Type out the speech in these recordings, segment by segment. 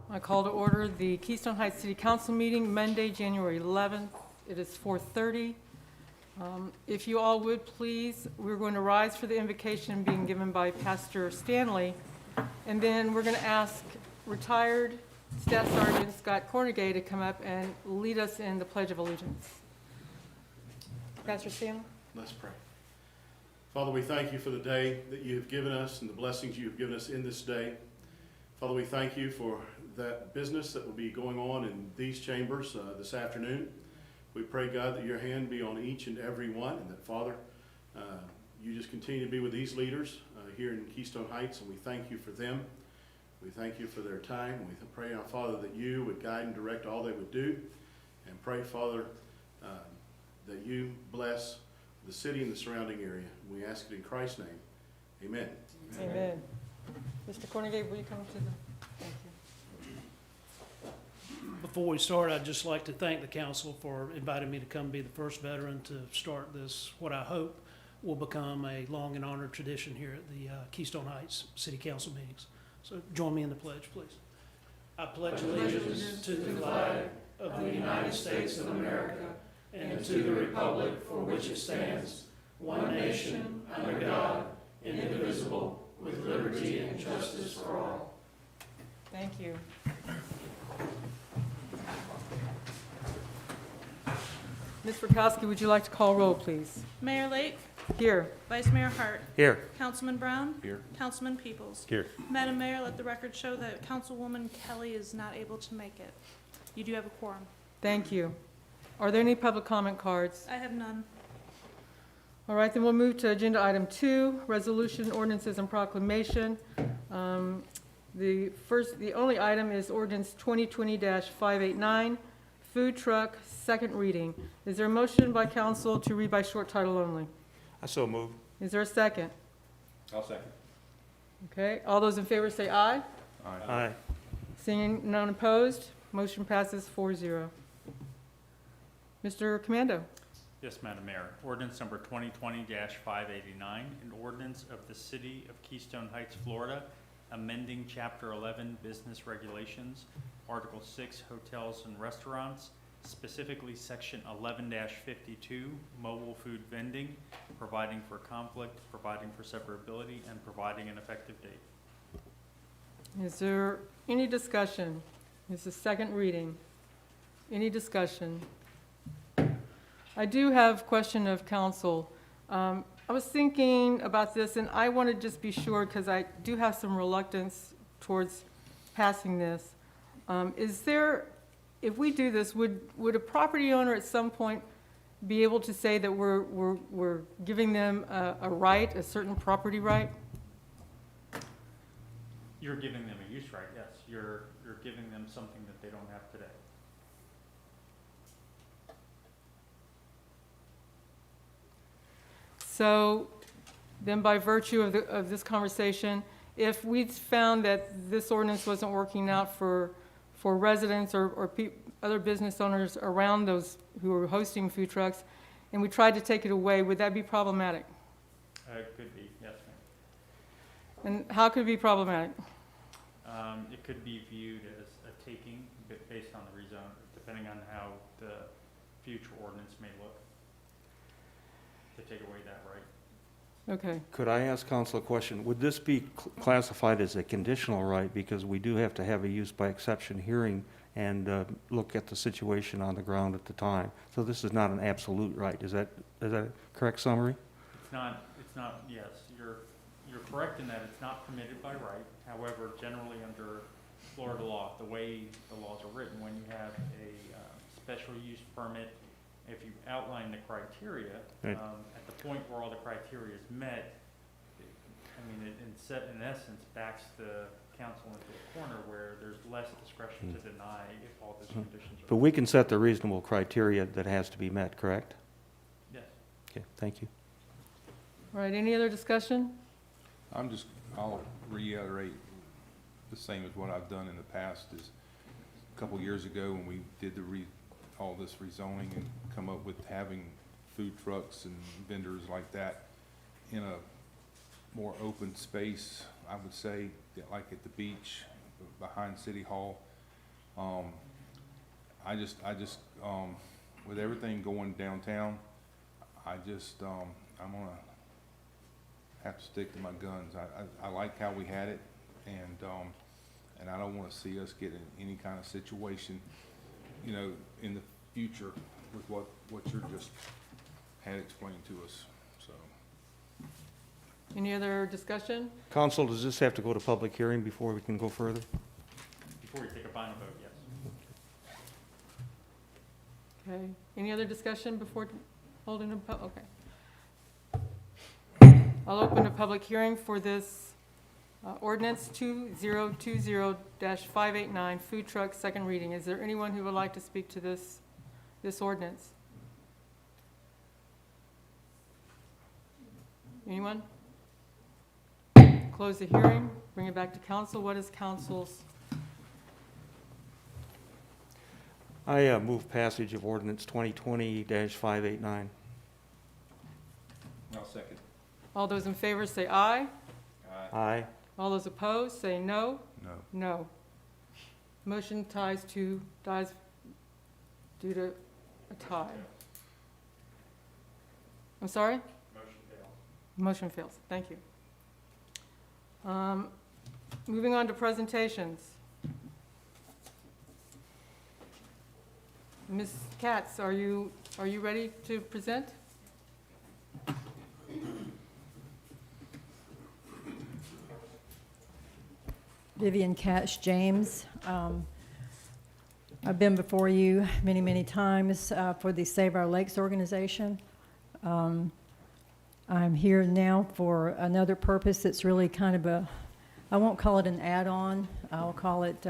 I call to order the Keystone Heights City Council meeting, Monday, January 11th. It is 4:30. If you all would please, we're going to rise for the invocation being given by Pastor Stanley, and then we're going to ask retired Staff Sergeant Scott Cornegay to come up and lead us in the Pledge of Allegiance. Pastor Stanley? Let's pray. Father, we thank you for the day that you have given us and the blessings you have given us in this day. Father, we thank you for that business that will be going on in these chambers this afternoon. We pray, God, that your hand be on each and every one, and that, Father, you just continue to be with these leaders here in Keystone Heights, and we thank you for them. We thank you for their time. We pray, our Father, that you would guide and direct all they would do, and pray, Father, that you bless the city and the surrounding area. We ask it in Christ's name. Amen. Amen. Mr. Cornegay, will you come to the... Thank you. Before we start, I'd just like to thank the council for inviting me to come be the first veteran to start this, what I hope will become a long and honored tradition here at the Keystone Heights City Council meetings. So join me in the pledge, please. I pledge allegiance to the flag of the United States of America and to the republic for which it stands, one nation, under God, indivisible, with liberty and justice for all. Thank you. Ms. Burkowski, would you like to call roll, please? Mayor Lake, Here. Vice Mayor Hart, Here. Councilman Brown, Here. Councilman Peoples. Here. Madam Mayor, let the record show that Councilwoman Kelly is not able to make it. You do have a quorum. Thank you. Are there any public comment cards? I have none. All right, then we'll move to agenda item 2, resolution, ordinances, and proclamation. The only item is ordinance 2020-589, food truck, second reading. Is there a motion by council to read by short title only? I so move. Is there a second? I'll second. Okay, all those in favor say aye. Aye. Seeing none opposed, motion passes 4-0. Mr. Commando. Yes, Madam Mayor. Ordinance number 2020-589, an ordinance of the City of Keystone Heights, Florida, amending Chapter 11 Business Regulations, Article 6 Hotels and Restaurants, specifically Section 11-52 Mobile Food Vending, providing for conflict, providing for severability, and providing an effective date. Is there any discussion? This is second reading. Any discussion? I do have question of council. I was thinking about this, and I want to just be sure, because I do have some reluctance towards passing this. Is there, if we do this, would a property owner at some point be able to say that we're giving them a right, a certain property right? You're giving them a use right, yes. You're giving them something that they don't have today. So then by virtue of this conversation, if we found that this ordinance wasn't working out for residents or other business owners around those who are hosting food trucks, and we tried to take it away, would that be problematic? It could be, yes, ma'am. And how could it be problematic? It could be viewed as a taking based on the rezone, depending on how the future ordinance may look, to take away that right. Okay. Could I ask council a question? Would this be classified as a conditional right, because we do have to have a use by exception hearing and look at the situation on the ground at the time? So this is not an absolute right. Is that a correct summary? It's not, yes, you're correct in that it's not permitted by right. However, generally under Florida law, the way the laws are written, when you have a special use permit, if you outline the criteria, Right. at the point where all the criteria is met, it in essence backs the council into a corner where there's less discretion to deny if all those conditions are. But we can set the reasonable criteria that has to be met, correct? Yes. Okay, thank you. All right, any other discussion? I'll reiterate the same as what I've done in the past. Is a couple years ago when we did all this rezoning and come up with having food trucks and vendors like that in a more open space, I would say, like at the beach behind City Hall, I just, with everything going downtown, I'm gonna have to stick to my guns. I like how we had it, and I don't wanna see us get in any kind of situation, you know, in the future with what you're just had explained to us, so. Any other discussion? Council, does this have to go to public hearing before we can go further? Before we take a final vote, yes. Okay. Any other discussion before holding a, okay. I'll open a public hearing for this ordinance 2020-589, food truck, second reading. Is there anyone who would like to speak to this ordinance? Anyone? Close the hearing, bring it back to council. What is council's? I move passage of ordinance 2020-589. I'll second. All those in favor say aye. Aye. All those opposed say no. No. No. Motion dies due to a tie. I'm sorry? Motion fails. Motion fails. Thank you. Moving on to presentations. Ms. Katz, are you ready to present? Vivian Katz James. I've been before you many, many times for the Save Our Lakes organization. I'm here now for another purpose that's really kind of I won't call it an add-on, I'll call it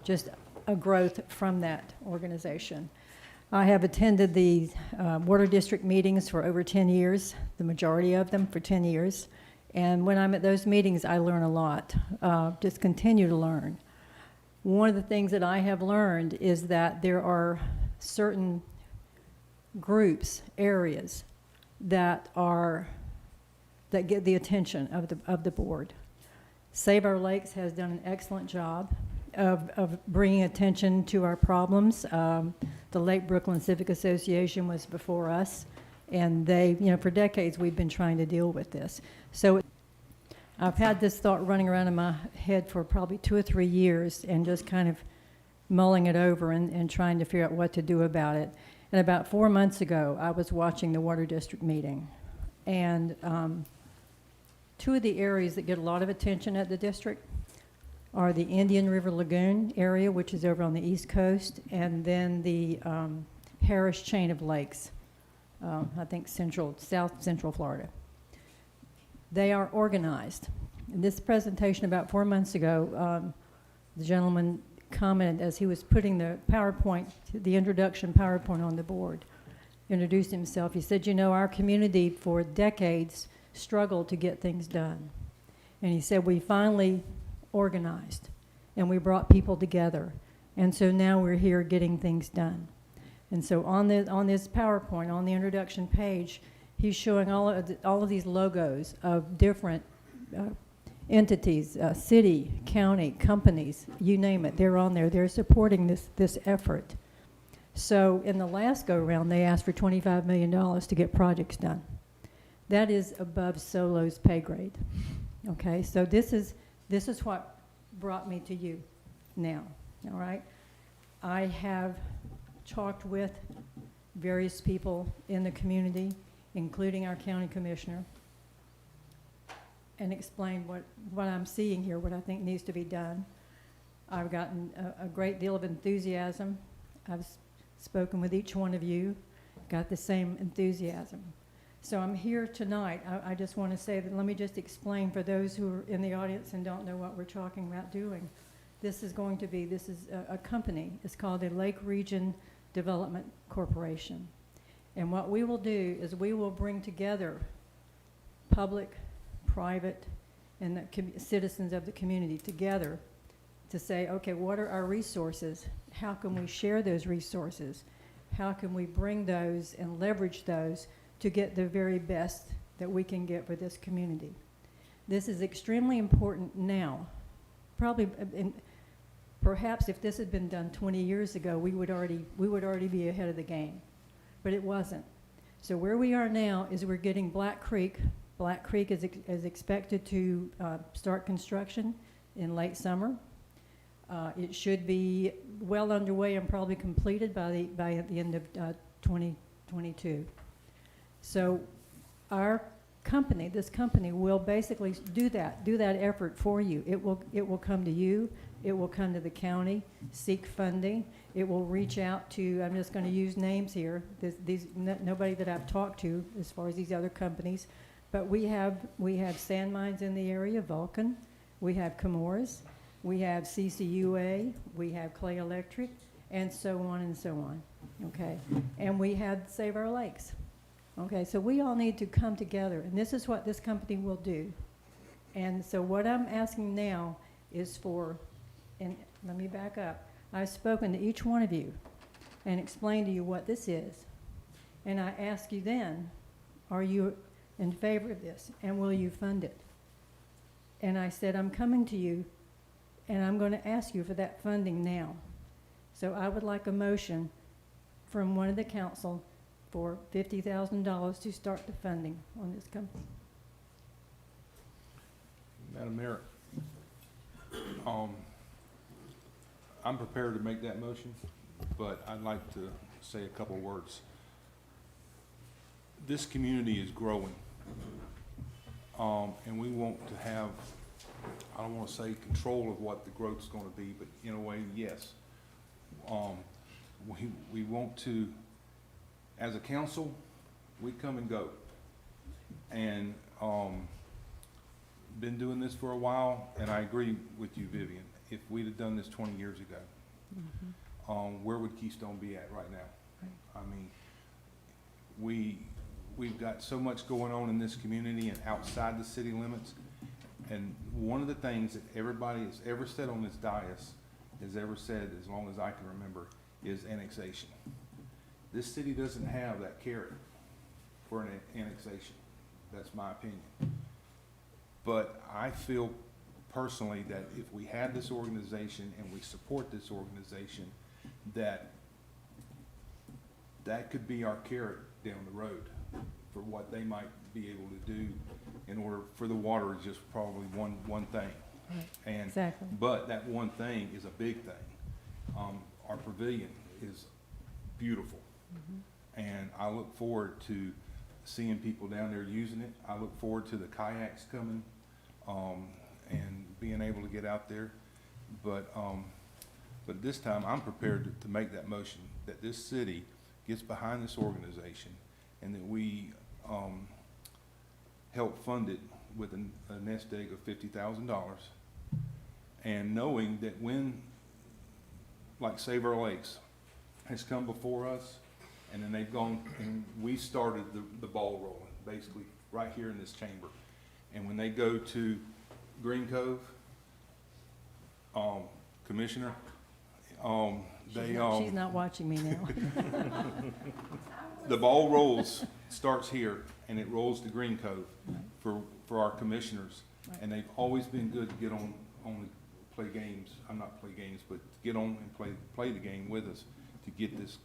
just a growth from that organization. I have attended the Water District meetings for over 10 years, the majority of them for 10 years. And when I'm at those meetings, I learn a lot, just continue to learn. One of the things that I have learned is that there are certain groups, areas, that get the attention of the board. Save Our Lakes has done an excellent job of bringing attention to our problems. The Lake Brooklyn Civic Association was before us, and they, for decades we've been trying to deal with this. So I've had this thought running around in my head for probably 2 or 3 years, and just kind of mulling it over and trying to figure out what to do about it. And about 4 months ago, I was watching the Water District meeting, and 2 of the areas that get a lot of attention at the district are the Indian River Lagoon area, which is over on the East Coast, and then the Harris chain of lakes, I think South Central Florida. They are organized. In this presentation about 4 months ago, the gentleman commented as he was putting the introduction PowerPoint on the board, introduced himself. He said, our community for decades struggled to get things done. And he said, we finally organized and we brought people together. And so now we're here getting things done. And so on this PowerPoint, on the introduction page, he's showing all of these logos of different entities, city, county, companies, you name it, they're on there. They're supporting this effort. So in the last go-around, they asked for $25 million to get projects done. That is above Solo's pay grade. Okay, so this is what brought me to you now, all right? I have talked with various people in the community, including our county commissioner, and explained what I'm seeing here, what I think needs to be done. I've gotten a great deal of enthusiasm. I've spoken with each one of you, got the same enthusiasm. So I'm here tonight. I just want to say that, let me just explain for those who are in the audience and don't know what we're talking about doing. This is a company. It's called the Lake Region Development Corporation. And what we will do is we will bring together public, private, and the citizens of the community together to say, okay, what are our resources? How can we share those resources? How can we bring those and leverage those to get the very best that we can get for this community? This is extremely important now. Probably perhaps if this had been done 20 years ago, we would already be ahead of the game. But it wasn't. So where we are now is we're getting Black Creek. Black Creek is expected to start construction in late summer. It should be well underway and probably completed by the end of 2022. So our company, this company, will basically do that effort for you. It will come to you. It will come to the county, seek funding. It will reach out to, I'm just going to use names here, nobody that I've talked to as far as these other companies, but we have sand mines in the area, Vulcan, we have Chemours, we have CCUA, we have Clay Electric, and so on and so on, okay? And we have Save Our Lakes, okay? So we all need to come together, and this is what this company will do. And so what I'm asking now is for, and let me back up, I've spoken to each one of you and explained to you what this is. And I ask you then, are you in favor of this? And will you fund it? And I said, I'm coming to you and I'm going to ask you for that funding now. So I would like a motion from one of the council for $50,000 to start the funding on this company. Madam Mayor, I'm prepared to make that motion, but I'd like to say a couple words. This community is growing, and we want to have, I don't want to say control of what the growth is going to be, but in a way, yes. We want to, as a council, we come and go. And been doing this for a while, and I agree with you, Vivian. If we'd have done this 20 years ago, where would Keystone be at right now? Right. I mean, we've got so much going on in this community and outside the city limits. And one of the things that everybody has ever said on this dais, has ever said as long as I can remember, is annexation. This city doesn't have that carrot for an annexation. That's my opinion. But I feel personally that if we had this organization and we support this organization, that could be our carrot down the road for what they might be able to do in order for the water is just probably one thing. Right. And Exactly. but that one thing is a big thing. Our pavilion is beautiful, and I look forward to seeing people down there using it. I look forward to the kayaks coming and being able to get out there. But this time I'm prepared to make that motion that this city gets behind this organization and that we help fund it with a nest egg of $50,000. And knowing that when, like Save Our Lakes has come before us, and then they've gone, and we started the ball rolling, basically, right here in this chamber. And when they go to Green Cove, Commissioner, She's not watching me now. the ball rolls, starts here, and it rolls to Green Cove for our commissioners. Right. And they've always been good to get on play games, but to get on and play the game with us to get this,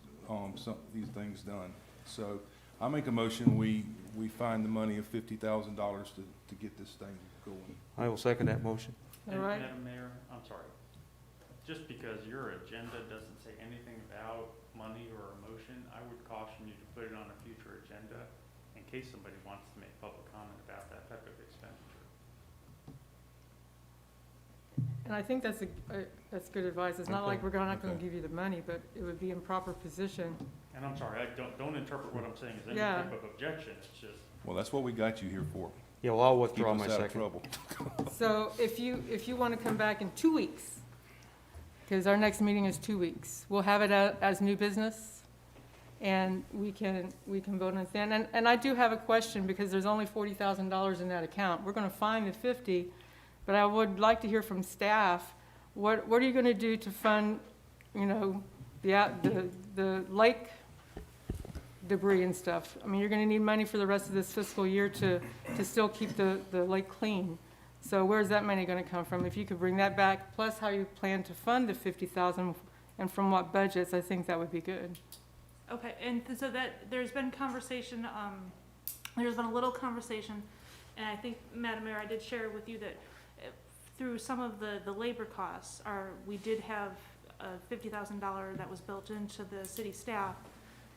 these things done. So I make a motion, we find the money of $50,000 to get this thing going. I will second that motion. All And right. Madam Mayor, I'm sorry. Just because your agenda doesn't say anything about money or a motion, I would caution you to put it on a future agenda in case somebody wants to make public comment about that type of expenditure. And I think that's good advice. It's not like we're not going to Okay. give you the money, but it would be in proper position. And I'm sorry, don't interpret what I'm saying as any Yeah. type of objection, it's just, Well, that's what we got you here for. Yeah, well, I'll Keep withdraw us my out of second. trouble. So if you want to come back in 2 weeks, because our next meeting is 2 weeks, we'll have it as new business, and we can vote on it then. And I do have a question, because there's only $40,000 in that account. We're going to find the 50, but I would like to hear from staff, what are you going to do to fund, the lake debris and stuff? I mean, you're going to need money for the rest of this fiscal year to still keep the lake clean. So where's that money gonna come from? If you could bring that back, plus how you plan to fund the 50,000 and from what budgets, I think that would be good. Okay, and so that, there's been conversation, there's been a little conversation, and I think, Madam Mayor, I did share with you that through some of the labor costs, we did have a $50,000 that was built into the city staff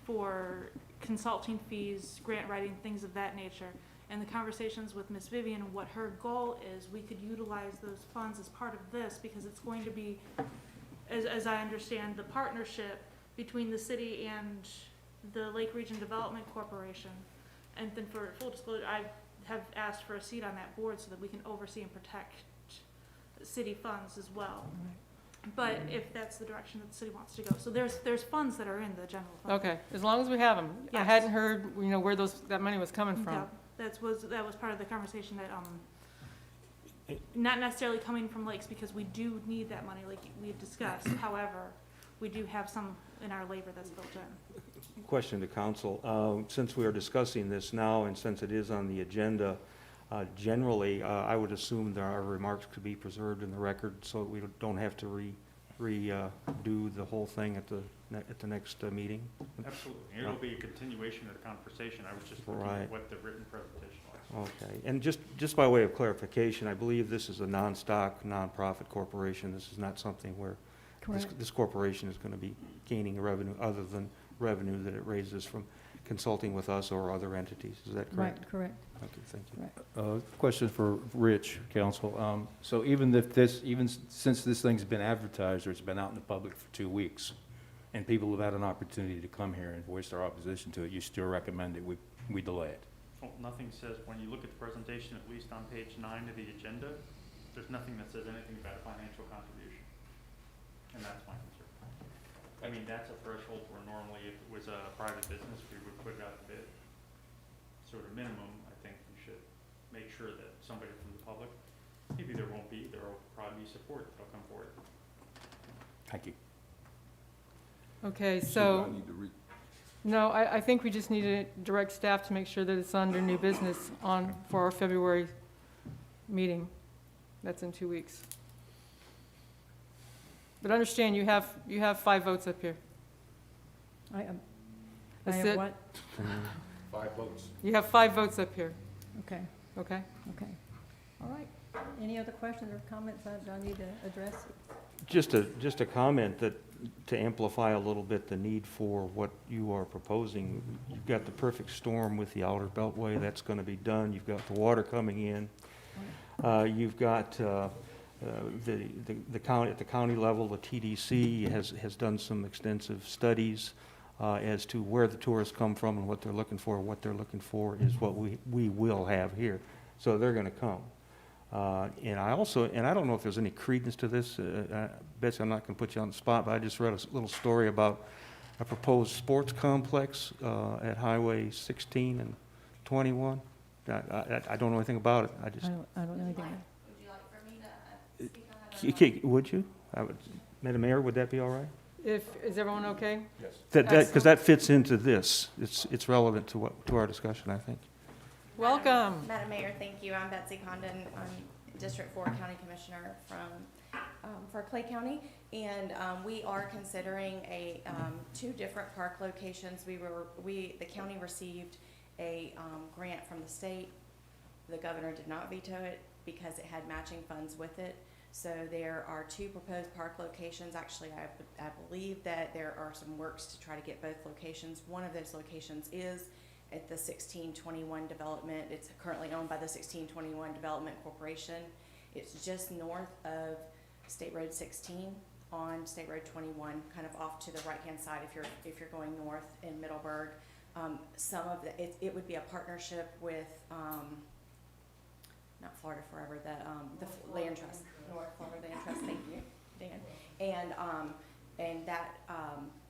for consulting fees, grant writing, things of that nature. And the conversations with Ms. Vivian, what her goal is, we could utilize those funds as part of this, because it's going to be, as I understand, the partnership between the city and the Lake Region Development Corporation. And then for full disclosure, I have asked for a seat on that board so that we can oversee and protect city funds as well. But if that's the direction that the city wants to go. So there's funds that are in the general fund. Okay, as long as we have them. I Yes. hadn't heard, where that money was coming Yeah, from. that was part of the conversation that, not necessarily coming from lakes, because we do need that money, like we've discussed. However, we do have some in our labor that's built in. Question to council. Since we are discussing this now, and since it is on the agenda, generally, I would assume that our remarks could be preserved in the record, so we don't have to redo the whole thing at the next meeting. Absolutely. It'll be a continuation of the conversation. I was just looking Right. at what the written presentation was. Okay, and just by way of clarification, I believe this is a non-stock, non-profit corporation. This is not something where Correct. this corporation is going to be gaining revenue other than revenue that it raises from consulting with us or other entities. Is that correct? Right, correct. Okay, thank you. Right. Question for Rich, council. So even since this thing's been advertised or it's been out in the public for 2 weeks, and people have had an opportunity to come here and voice their opposition to it, you still recommend that we delay it? Well, nothing says, when you look at the presentation, at least on page 9 of the agenda, there's nothing that says anything about a financial contribution. And that's my concern. I mean, that's a threshold where normally if it was a private business, we would put it out to bid. So at a minimum, I think we should make sure that somebody from the public, maybe there won't be, there will probably be support that'll come forward. Thank you. Okay, I so, need to read. no, I think we just need to direct staff to make sure that it's under new business for our February meeting. That's in 2 weeks. But understand, you have 5 votes up here. I That's have it. what? 5 votes. You have 5 votes up here, Okay, okay? okay. All right. Any other questions or comments that I need to address? Just a comment that, to amplify a little bit the need for what you are proposing. You've got the perfect storm with the outer beltway, that's going to be done. You've got the water coming in. You've got the county, at the county level, the TDC has done some extensive studies as to where the tourists come from and what they're looking for. What they're looking for is what we will have here. So they're going to come. And I don't know if there's any credence to this. Betsy, I'm not going to put you on the spot, but I just read a little story about a proposed sports complex at Highway 16 and 21. I don't know anything about it. I don't know anything. Would you like for me to speak on that? would you? Madam Mayor, would that be all right? Is everyone okay? Yes. Because that fits into this. It's relevant to our discussion, I think. Welcome. Madam Mayor, thank you. I'm Betsy Condon. I'm District 4 County Commissioner for Clay County. And we are considering 2 different park locations. The county received a grant from the state. The governor did not veto it because it had matching funds with it. So there are 2 proposed park locations. Actually, I believe that there are some works to try to get both locations. One of those locations is at the 1621 development. It's currently owned by the 1621 Development Corporation. It's just north of State Road 16 on State Road 21, kind of off to the right-hand side if you're going north in Middleburg. It would be a partnership with not Florida Forever, the Land Trust, North Florida Land Trust. Thank you, Dan. And that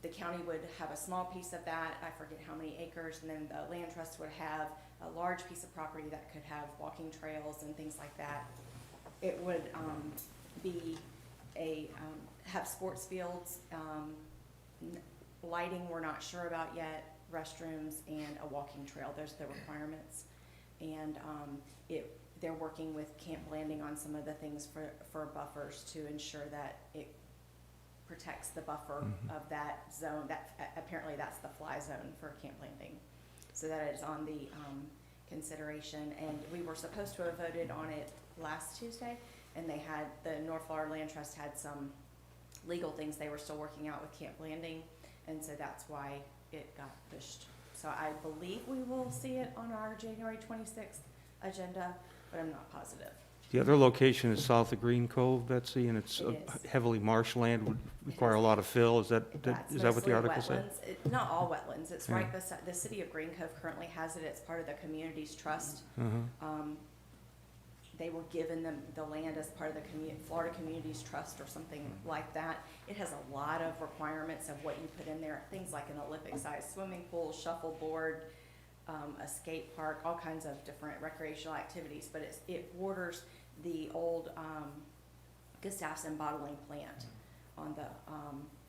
the county would have a small piece of that. I forget how many acres, and then the Land Trust would have a large piece of property that could have walking trails and things like that. It would have sports fields, lighting we're not sure about yet, restrooms, and a walking trail. There's the requirements. And they're working with Camp Landing on some of the things for buffers to ensure that it protects the buffer of that zone. That, apparently that's the fly zone for Camp Landing. So that is on the, consideration, and we were supposed to have voted on it last Tuesday, and the North Florida Land Trust had some legal things they were still working out with Camp Landing, and so that's why it got pushed. So I believe we will see it on our January 26th agenda, but I'm not positive. The other location is south of Green Cove, Betsy, and it's It is. heavily would require a lot of fill. Is that That's is that what the mostly article said? wetlands. Not all wetlands, it's Yeah. right beside, the city of Green Cove currently has it, it's part of the community's trust. They were given the land as part of the Florida Communities Trust or something like that. It has a lot of requirements of what you put in there, things like an Olympic-sized swimming pool, shuffleboard, a skate park, all kinds of different recreational activities, but it borders the old Gustafson bottling plant on the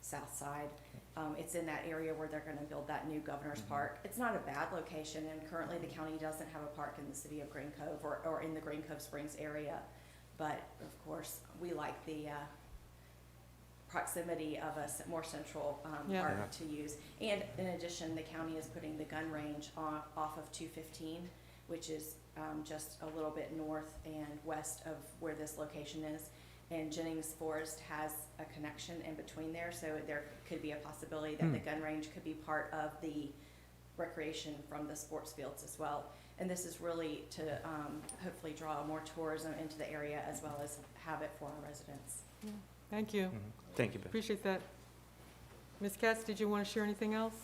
south side. It's in that area where they're gonna build that new Governor's Park. It's not a bad location, and currently the county doesn't have a park in the city of Green Cove or in the Green Cove Springs area. But of course, we like the proximity of a more central Yeah. park to use. And in addition, the county is putting the gun range off of 215, which is just a little bit north and west of where this location is. And Jennings Forest has a connection in between there, so there could be a possibility that the gun range could be part of the recreation from the sports fields as well. And this is really to hopefully draw more tourism into the area as well as have it for our residents. Thank you. Thank you, Betsy. Appreciate that. Ms. Katz, did you want to share anything else?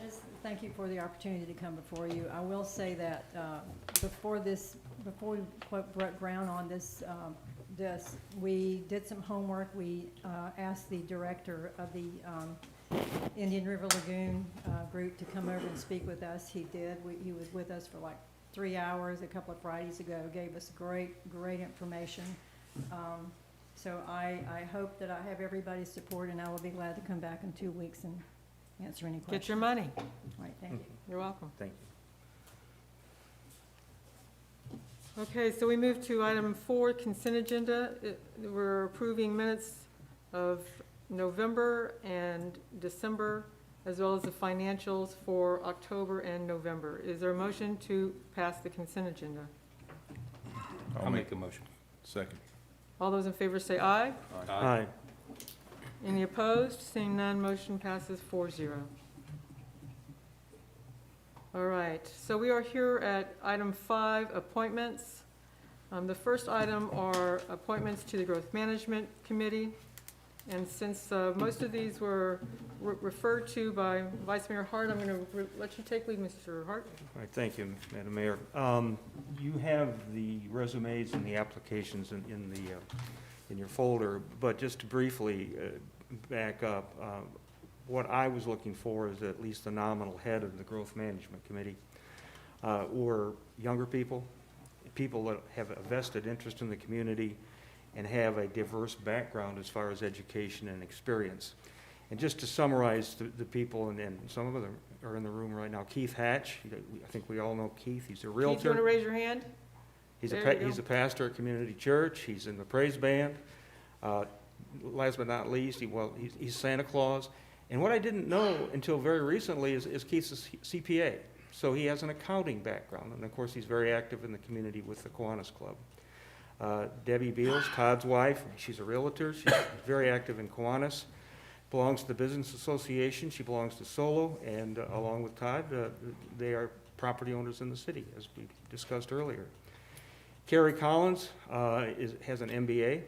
Just thank you for the opportunity to come before you. I will say that before we broke ground on this, we did some homework. We asked the director of the Indian River Lagoon group to come over and speak with us. He did. He was with us for like 3 hours a couple of Fridays ago, gave us great information. So I hope that I have everybody's support, and I will be glad to come back in 2 weeks and answer any questions. Get your money. All right, thank you. You're welcome. Thank you. Okay, so we move to item 4, consent agenda. We're approving minutes of November and December, as well as the financials for October and November. Is there a motion to pass the consent agenda? I'll make a motion. Second. All those in favor say aye. Aye. Any opposed? Seeing none, motion passes 4-0. All right, so we are here at item 5, appointments. The first item are appointments to the Growth Management Committee. And since most of these were referred to by Vice Mayor Hart, I'm going to let you take lead, Mr. Hart. All right, thank you, Madam Mayor. You have the resumes and the applications in your folder, but just to briefly back up, what I was looking for is at least the nominal head of the Growth Management Committee were younger people that have a vested interest in the community and have a diverse background as far as education and experience. And just to summarize the people, and some of them are in the room right now. Keith Hatch, I think we all know Keith. He's a realtor. Keith, you want to raise your hand? He's There you he's go. a pastor at Community Church. He's in the praise band. Last but not least, he's Santa Claus. And what I didn't know until very recently is Keith's a CPA. So he has an accounting background. And of course, he's very active in the community with the Kiwanis Club. Debbie Beals, Todd's wife, she's a realtor. She's very active in Kiwanis. Belongs to the Business Association. She belongs to Solo. And along with Todd, they are property owners in the city, as we discussed earlier. Carrie Collins has an MBA.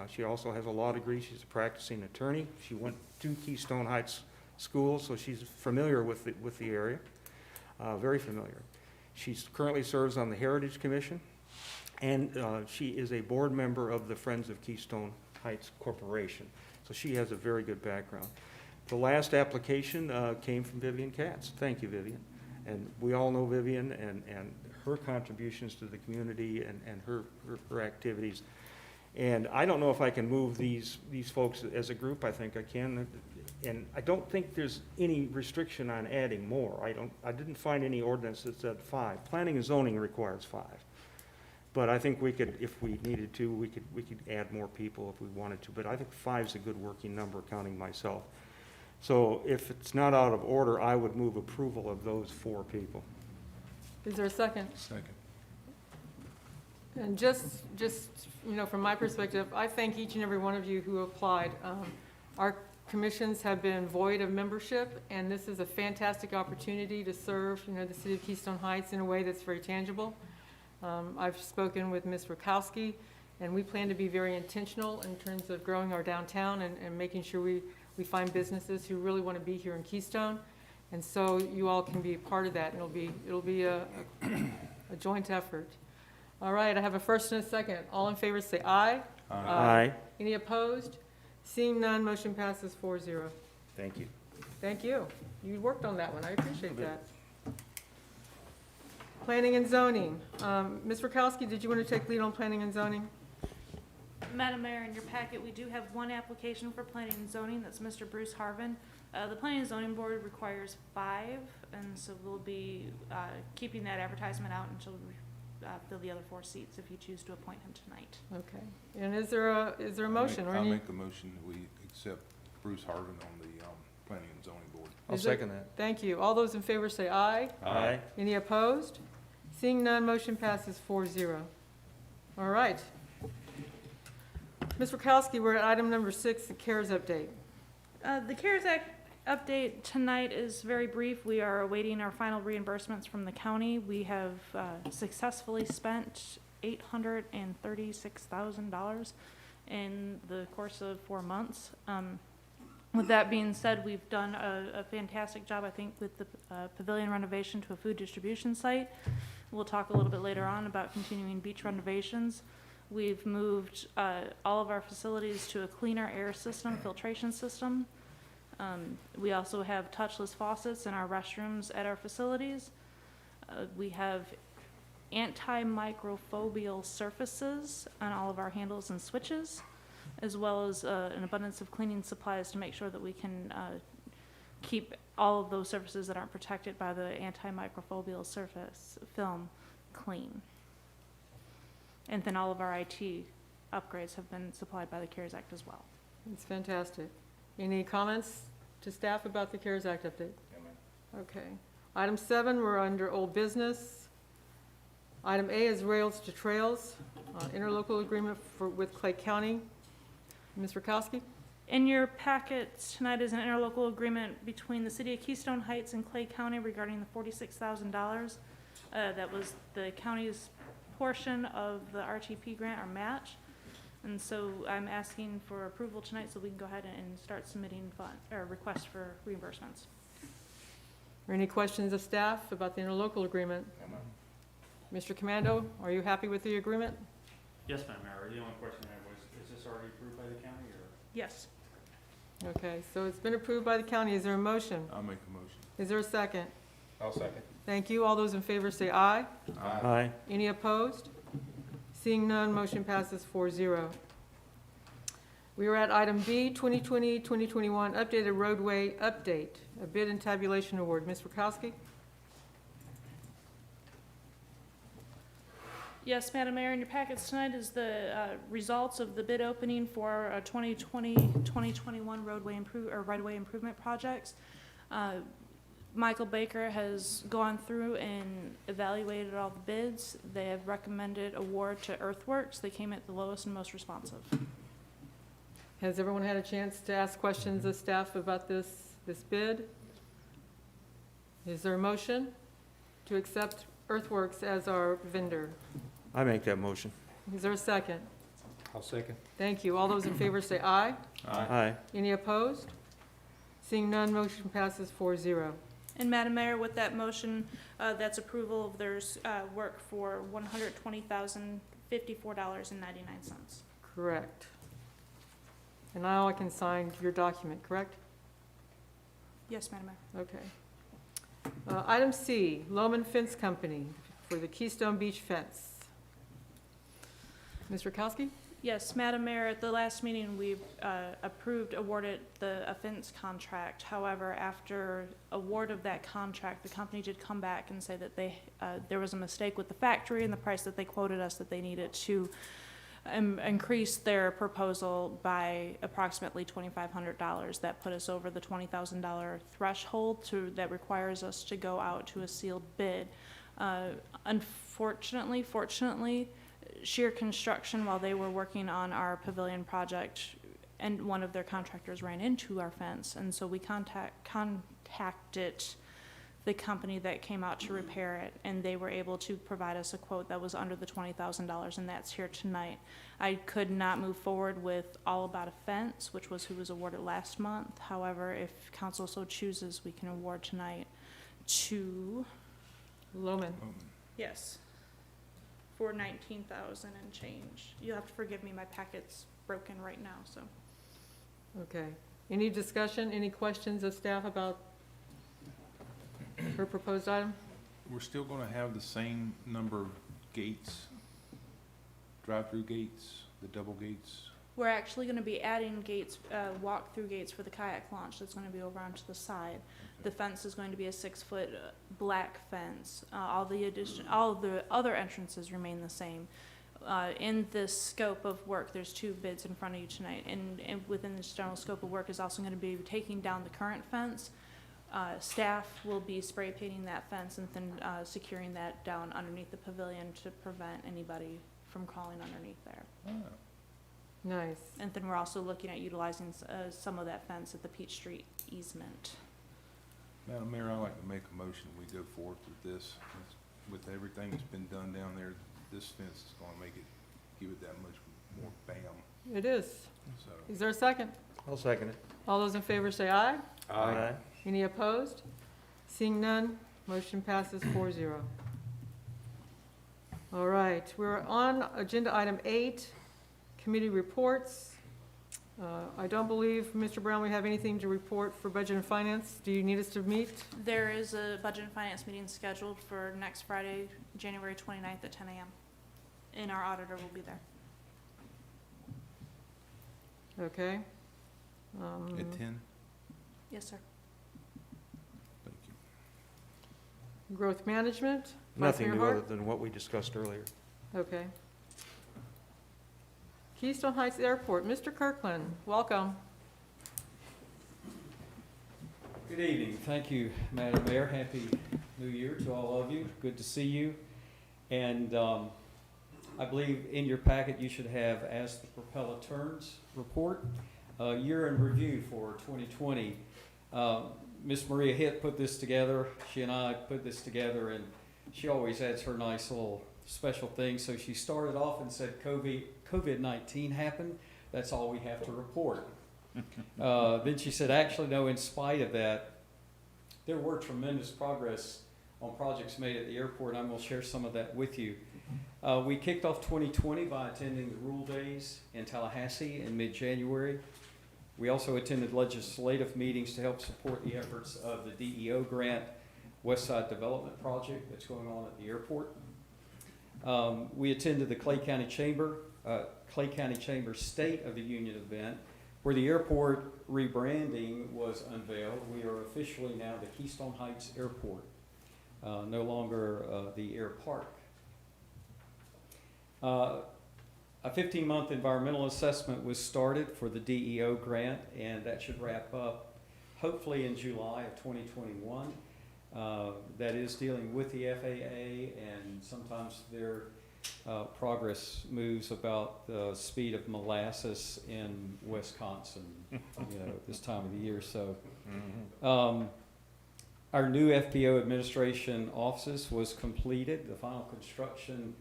She also has a law degree. She's a practicing attorney. She went to Keystone Heights School, so she's familiar with the area, very familiar. She currently serves on the Heritage Commission, and she is a board member of the Friends of Keystone Heights Corporation. So she has a very good background. The last application came from Vivian Katz. Thank you, Vivian. And we all know Vivian and her contributions to the community and her activities. And I don't know if I can move these folks as a group. I think I can. And I don't think there's any restriction on adding more. I didn't find any ordinance that said 5. Planning and zoning requires 5. But I think we could, if we needed to, we could add more people if we wanted to. But I think 5's a good working number, counting myself. So if it's not out of order, I would move approval of those 4 people. Is there a second? Second. And just, from my perspective, I thank each and every one of you who applied. Our commissions have been void of membership, and this is a fantastic opportunity to serve, the city of Keystone Heights in a way that's very tangible. I've spoken with Ms. Rakowski, and we plan to be very intentional in terms of growing our downtown and making sure we find businesses who really want to be here in Keystone. And so you all can be a part of that. It'll be a joint effort. All right, I have a first and a second. All in favor say aye. Aye. Any opposed? Seeing none, motion passes 4-0. Thank you. Thank you. You worked on that one. I appreciate that. Planning and zoning. Ms. Rakowski, did you want to take lead on planning and zoning? Madam Mayor, in your packet, we do have one application for planning and zoning. That's Mr. Bruce Harvin. The Planning and Zoning Board requires 5, and so we'll be keeping that advertisement out until we fill the other 4 seats if you choose to appoint him tonight. Okay. And is there a motion or I'll any? make a motion that we accept Bruce Harvin on the Planning and Zoning Board. I'll Is there- second that. Thank you. All those in favor say aye. Aye. Any opposed? Seeing none, motion passes 4-0. All right. Ms. Rakowski, we're at item number 6, the CARES update. The CARES Act update tonight is very brief. We are awaiting our final reimbursements from the county. We have successfully spent $836,000 in the course of 4 months. With that being said, we've done a fantastic job, I think, with the pavilion renovation to a food distribution site. We'll talk a little bit later on about continuing beach renovations. We've moved all of our facilities to a cleaner air system, filtration system. We also have touchless faucets in our restrooms at our facilities. We have antimicrobial surfaces on all of our handles and switches, as well as an abundance of cleaning supplies to make sure that we can keep all of those surfaces that aren't protected by the antimicrobial surface film clean. And then all of our IT upgrades have been supplied by the CARES Act as well. It's fantastic. Any comments to staff about the CARES Act update? Okay. Item 7, we're under old business. Item A is rails to trails, interlocal agreement with Clay County. Ms. Rakowski? In your packet tonight is an interlocal agreement between the City of Keystone Heights and Clay County regarding the $46,000. That was the county's portion of the RTP grant or match. And so I'm asking for approval tonight so we can go ahead and start submitting requests for reimbursements. Are any questions of staff about the interlocal agreement? Mr. Commando, are you happy with the agreement? Yes, Madam Mayor. The only question I had was, is this already approved by the county or? Yes. Okay, so it's been approved by the county. Is there a motion? I'll make a motion. Is there a second? I'll second. Thank you. All those in favor say aye. Aye. Any opposed? Seeing none, motion passes 4-0. We are at item B, 2020-2021 updated roadway update, a bid and tabulation award. Ms. Rakowski? Yes, Madam Mayor, in your packets tonight is the results of the bid opening for 2020-2021 right-of-way improvement projects. Michael Baker has gone through and evaluated all the bids. They have recommended award to Earthworks. They came at the lowest and most responsive. Has everyone had a chance to ask questions of staff about this bid? Is there a motion to accept Earthworks as our vendor? I make that motion. Is there a second? I'll second. Thank you. All those in favor say aye. Aye. Any opposed? Seeing none, motion passes 4-0. And Madam Mayor, with that motion, that's approval of their work for $120,054.99. Correct. And now I can sign your document, correct? Yes, Madam Mayor. Okay. Item C, Loman Fence Company for the Keystone Beach fence. Ms. Rakowski? Yes, Madam Mayor, at the last meeting, we awarded a fence contract. However, after award of that contract, the company did come back and say that there was a mistake with the factory and the price that they quoted us, that they needed to increase their proposal by approximately $2,500. That put us over the $20,000 threshold that requires us to go out to a sealed bid. Fortunately, Sheer Construction, while they were working on our pavilion project, and one of their contractors ran into our fence, and so we contacted the company that came out to repair it, and they were able to provide us a quote that was under the $20,000, and that's here tonight. I could not move forward with All About a Fence, which was who was awarded last month. However, if council so chooses, we can award tonight to, Loman. yes, for 19,000 and change. You'll have to forgive me, my packet's broken right now, so. Okay. Any discussion, any questions of staff about her proposed item? We're still gonna have the same number of gates, drive-through gates, the double gates? We're actually gonna be adding gates, walk-through gates for the kayak launch that's gonna be over onto the side. The fence is going to be a 6-foot black fence. All of the other entrances remain the same. In this scope of work, there's 2 bids in front of you tonight, and within this general scope of work is also gonna be taking down the current fence. Staff will be spray painting that fence and then securing that down underneath the pavilion to prevent anybody from crawling underneath there. Oh. Nice. And then we're also looking at utilizing some of that fence at the Peach Street easement. Madam Mayor, I'd like to make a motion, we go forward with this. With everything that's been done down there, this fence is gonna make it, give it that much more bam, It is. so. Is there a second? I'll second it. All those in favor say aye. Aye. Any opposed? Seeing none, motion passes 4-0. All right, we're on agenda item 8, committee reports. I don't believe, Mr. Brown, we have anything to report for Budget and Finance. Do you need us to meet? There is a Budget and Finance meeting scheduled for next Friday, January 29th at 10 a.m. And our auditor will be there. Okay. At 10? Yes, sir. Thank you. Growth Management? Vice Nothing Mayor new Hart? other than what we discussed earlier. Okay. Keystone Heights Airport, Mr. Kirkland, welcome. Good evening. Thank you, Madam Mayor. Happy New Year to all of you. Good to see you. And I believe in your packet you should have As the Propeller Turns report, year in review for 2020. Miss Maria Hitt put this together. She and I put this together, and she always adds her nice little special things. So she started off and said COVID-19 happened. That's all we have to report. Then she said, actually, no, in spite of that, there were tremendous progress on projects made at the airport. I'm going to share some of that with you. We kicked off 2020 by attending the Rule Days in Tallahassee in mid-January. We also attended legislative meetings to help support the efforts of the DEO grant Westside Development Project that's going on at the airport. We attended the Clay County Chamber State of the Union event, where the airport rebranding was unveiled. We are officially now the Keystone Heights Airport, no longer the Air Park. A 15-month environmental assessment was started for the DEO grant, and that should wrap up hopefully in July of 2021. That is dealing with the FAA, and sometimes their progress moves about the speed of molasses in Wisconsin, this time of the year. So, our new FBO administration offices was completed, the final construction,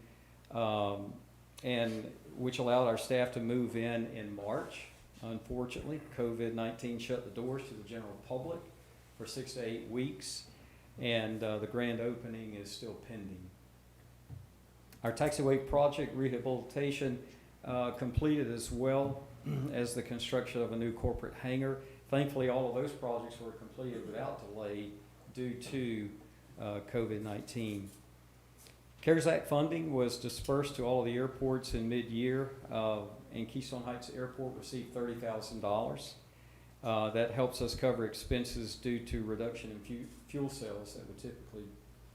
and which allowed our staff to move in March. Unfortunately, COVID-19 shut the doors to the general public for 6 to 8 weeks, and the grand opening is still pending. Our taxiway project rehabilitation completed, as well as the construction of a new corporate hangar. Thankfully, all of those projects were completed without delay due to COVID-19. CARES Act funding was dispersed to all of the airports in mid-year, and Keystone Heights Airport received $30,000. That helps us cover expenses due to reduction in fuel sales that would typically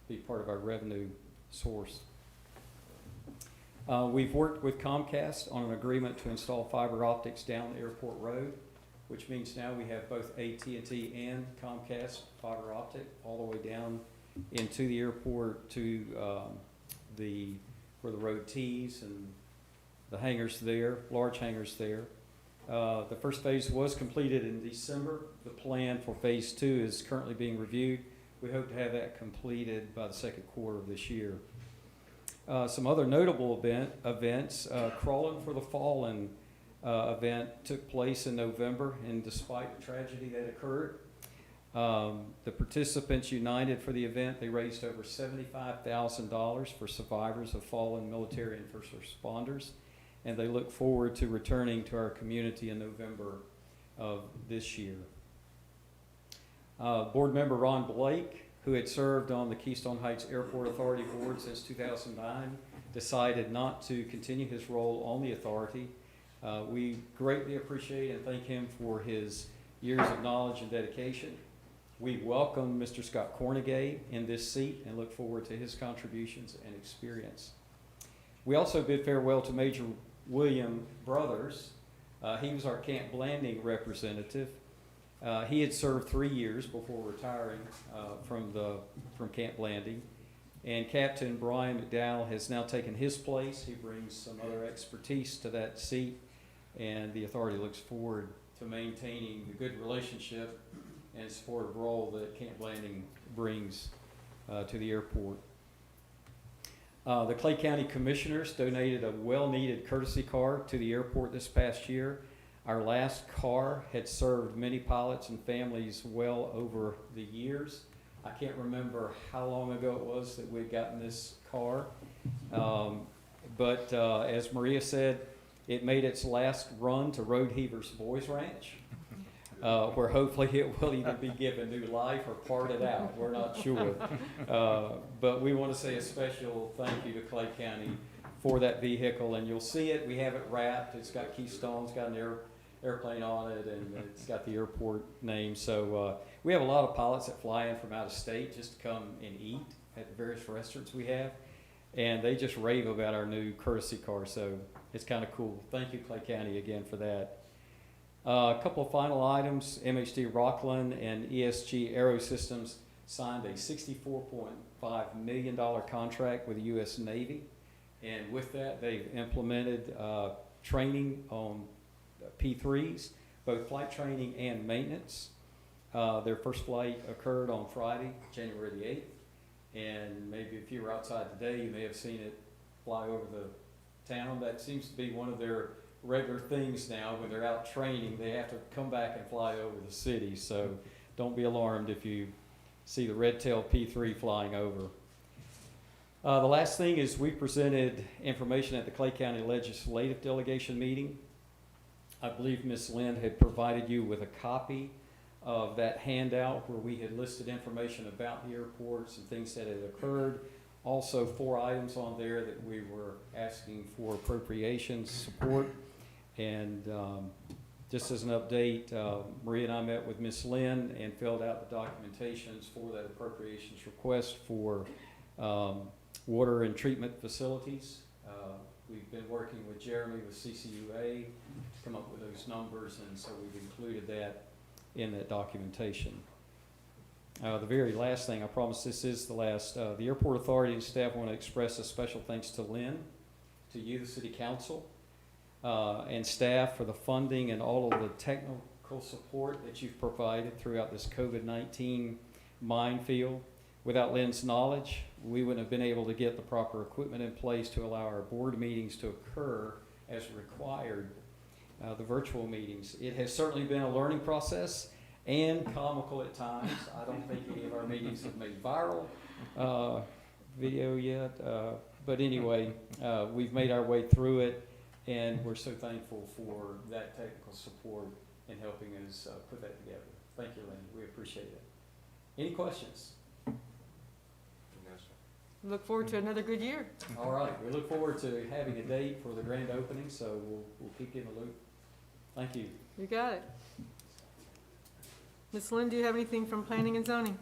be part of our revenue source. We've worked with Comcast on an agreement to install fiber optics down Airport Road, which means now we have both AT&T and Comcast fiber optic all the way down into the airport to where the road tees and the hangars there, large hangars there. The first phase was completed in December. The plan for phase 2 is currently being reviewed. We hope to have that completed by the second quarter of this year. Some other notable events, Crawling for the Fallen event took place in November, and despite the tragedy that occurred, the participants united for the event. They raised over $75,000 for survivors of fallen military and first responders, and they look forward to returning to our community in November of this year. Board member Ron Blake, who had served on the Keystone Heights Airport Authority Board since 2009, decided not to continue his role on the authority. We greatly appreciate and thank him for his years of knowledge and dedication. We welcome Mr. Scott Cornegay in this seat and look forward to his contributions and experience. We also bid farewell to Major William Brothers. He was our Camp Blanding representative. He had served 3 years before retiring from Camp Blanding. And Captain Brian McDowell has now taken his place. He brings some other expertise to that seat, and the authority looks forward to maintaining the good relationship and supportive role that Camp Blanding brings to the airport. The Clay County Commissioners donated a well-needed courtesy car to the airport this past year. Our last car had served many pilots and families well over the years. I can't remember how long ago it was that we had gotten this car. But as Maria said, it made its last run to Road Heavers Boys Ranch, where hopefully it will either be given new life or parted out. We're not sure. But we want to say a special thank you to Clay County for that vehicle. And you'll see it. We have it wrapped. It's got Keystone. It's got an airplane on it, and it's got the airport name. So we have a lot of pilots that fly in from out of state just to come and eat at the various restaurants we have. And they just rave about our new courtesy car. So it's kind of cool. Thank you, Clay County, again for that. A couple of final items. MHD Rockland and ESG Aero Systems signed a $64.5 million contract with the U.S. Navy. And with that, they've implemented training on P3s, both flight training and maintenance. Their first flight occurred on Friday, January the 8th. And maybe if you were outside today, you may have seen it fly over the town. That seems to be one of their regular things now. When they're out training, they have to come back and fly over the city. So don't be alarmed if you see the red-tailed P3 flying over. The last thing is we presented information at the Clay County Legislative Delegation meeting. I believe Ms. Lind had provided you with a copy of that handout where we had listed information about the airports and things that had occurred. Also 4 items on there that we were asking for appropriations support. And just as an update, Maria and I met with Ms. Lind and filled out the documentations for that appropriations request for water and treatment facilities. We've been working with Jeremy with CCUA to come up with those numbers, and so we've included that in that documentation. The very last thing, I promise this is the last, the Airport Authority and staff want to express a special thanks to Lynn, to you, the City Council, and staff for the funding and all of the technical support that you've provided throughout this COVID-19 minefield. Without Lynn's knowledge, we wouldn't have been able to get the proper equipment in place to allow our board meetings to occur as required, the virtual meetings. It has certainly been a learning process and comical at times. I don't think any of our meetings have made viral video yet. But anyway, we've made our way through it, and we're so thankful for that technical support in helping us put that together. Thank you, Lynn. We appreciate it. Any questions? Look forward to another good year. All right, we look forward to having a date for the grand opening, so we'll keep you in the loop. Thank you. You got it. Ms. Lynn, do you have anything from planning and zoning?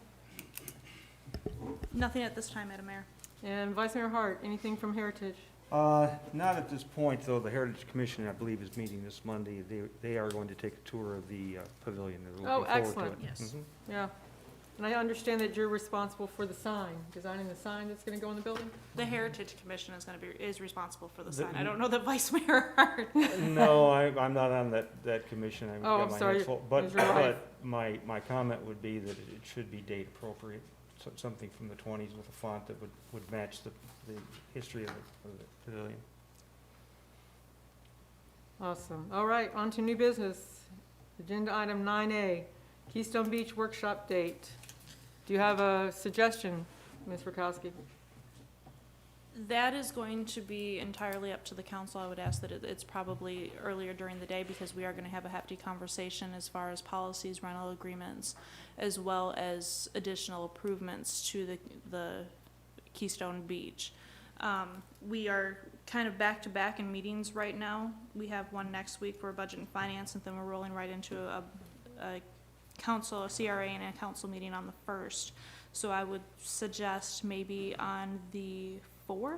Nothing at this time, Madam Mayor. And Vice Mayor Hart, anything from Heritage? Not at this point, though. The Heritage Commission, I believe, is meeting this Monday. They are going to take a tour of the pavilion. They're Oh, looking forward to excellent. it. Yes. Mhm. Yeah. And I understand that you're responsible for the sign, designing the sign that's gonna go in the building? The Heritage Commission is responsible for the The- sign. I don't know that Vice Mayor Hart. No, I'm not on that commission. I've Oh, got I'm my sorry. hands full. It But, was your wife. but my comment would be that it should be date appropriate. Something from the 20s with a font that would match the history of the pavilion. Awesome. All right, on to new business. Agenda item 9A, Keystone Beach workshop date. Do you have a suggestion, Ms. Rakowski? That is going to be entirely up to the council. I would ask that it's probably earlier during the day because we are going to have a hefty conversation as far as policies, rental agreements, as well as additional improvements to the Keystone Beach. We are kind of back to back in meetings right now. We have one next week for budget and finance, and then we're rolling right into a council, a CRA and a council meeting on the 1st. So I would suggest maybe on the 4th.